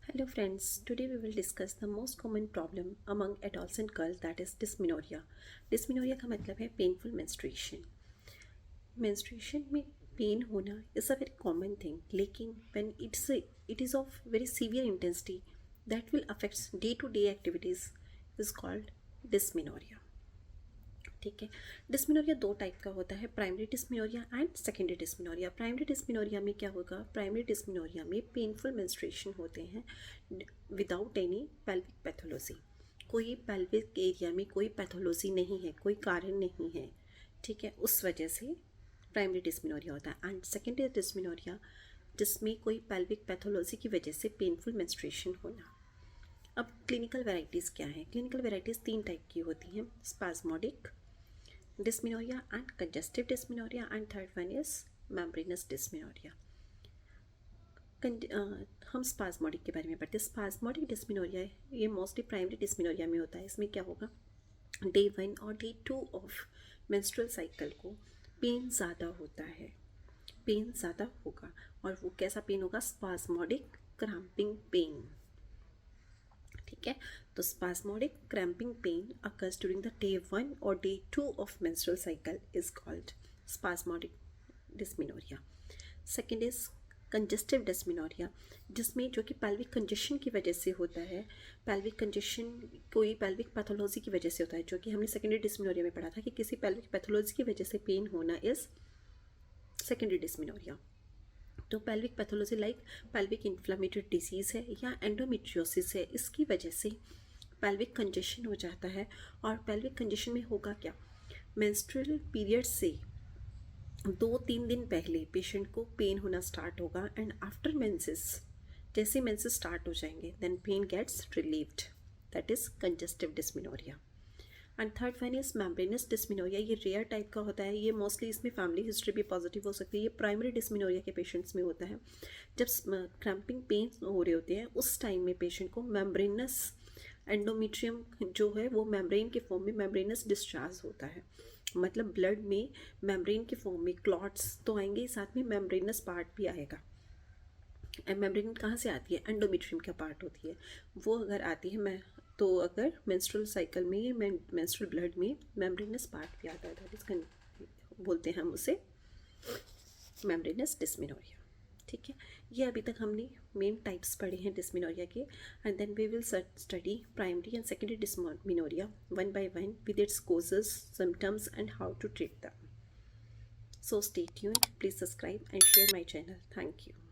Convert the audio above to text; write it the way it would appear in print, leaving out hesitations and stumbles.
Hello friends, today we will discuss the most common problem among adolescent girls, that is dysmenorrhea. Dysmenorrhea का मतलब है painful menstruation. Menstruation में pen होना is a very common thing, लेकिन when it is of very severe intensity that will affect day-to-day activities is called dysmenorrhea. ठीक है। Dysmenorrhoea दो type का होता है, primary dysmenorrhoea and secondary dysmenorrhoea. Primary dysmenorrhoea में क्या होगा, प्राइमरी डिस्मिनोरिया में पेनफुल मेंस्ट्रुएशन होते हैं विदाउट एनी पेल्विक पैथोलॉजी। कोई पेल्विक एरिया में कोई पैथोलॉजी नहीं है, कोई कारण नहीं है, ठीक है, उस वजह से प्राइमरी डिस्मिनोरिया होता है। एंड सेकेंडरी डिस्मिनोरिया जिसमें कोई पेल्विक पैथोलॉजी की वजह से पेनफुल मेंस्ट्रुएशन होना। अब क्लिनिकल वेराइटीज़ क्या हैं? क्लिनिकल वेराइटीज़ तीन टाइप की होती हैं, spasmodic dysmenorrhea and congestive dysmenorrhea, and third one is membranous dysmenorrhea. हम स्पाज्मोडिक के बारे में पढ़ते हैं। स्पाज्मोडिक डिस्मिनोरिया ये मोस्टली प्राइमरी डिस्मिनोरिया में होता है। इसमें क्या होगा, डे 1 और डे 2 ऑफ मेंस्ट्रुअल साइकिल को पेन ज़्यादा होता है, पेन ज़्यादा होगा। और वो कैसा पेन होगा, स्पाज्मोडिक क्रैम्पिंग पेन, ठीक है। तो spasmodic cramping pain occurs during the day 1 और day 2 of menstrual cycle is called spasmodic dysmenorrhoea. Second is congestive dysmenorrhoea, जिसमें जो कि पेल्विक कंजेशन की वजह से होता है। पेल्विक कंजेशन कोई पेल्विक पैथोलॉजी की वजह से होता है, जो कि हमने सेकेंडरी डिस्मिनोरिया में पढ़ा था कि किसी पेल्विक पैथोलॉजी की वजह से पेन होना इज सेकेंडरी डिस्मिनोरिया। तो pelvic pathology like pelvic inflammatory disease है या एंडोमेट्रियोसिस है, इसकी वजह से पेल्विक कंजेशन हो जाता है। और पेल्विक कंजेशन में होगा क्या, मेंस्ट्रुअल पीरियड से 2-3 दिन पहले पेशेंट को पेन होना स्टार्ट होगा, एंड आफ्टर मेंसेस जैसे मेंसेस स्टार्ट हो जाएंगे then pain gets relieved, that is congestive dysmenorrhoea. And third one is membranous dysmenorrhoea. ये रेयर टाइप का होता है, ये मोस्टली इसमें फैमिली हिस्ट्री भी पॉजिटिव हो सकती है। ये प्राइमरी डिस्मिनोरिया के पेशेंट्स में होता है। जब क्रैम्पिंग पेन हो रहे होते हैं उस टाइम में पेशेंट को मेम्ब्रेनस एंडोमेट्रियम जो है वो मेम्ब्रेन के फॉर्म में मेम्ब्रेनस डिस्चार्ज होता है, मतलब ब्लड में मेम्ब्रेन के फॉर्म में क्लॉट्स तो आएंगे, साथ में मेम्ब्रेनस पार्ट भी आएगा। मेम्ब्रेन कहाँ से आती है, एंडोमेट्रियम का पार्ट होती है, वो अगर आती है मैं तो अगर मेंस्ट्रुअल साइकिल में मेंस्ट्रुअल ब्लड में मेम्ब्रेनस पार्ट भी आता है, दैट इज बोलते हैं हम उसे मेम्ब्रेनस डिस्मिनोरिया, ठीक है। ये अभी तक हमने मेन टाइप्स पढ़े हैं डिस्मिनोरिया के, and then we will study primary and secondary dysmenorrhoea one by one with its causes, symptoms and how to treat them. So stay tuned, please subscribe and share my channel. Thank you.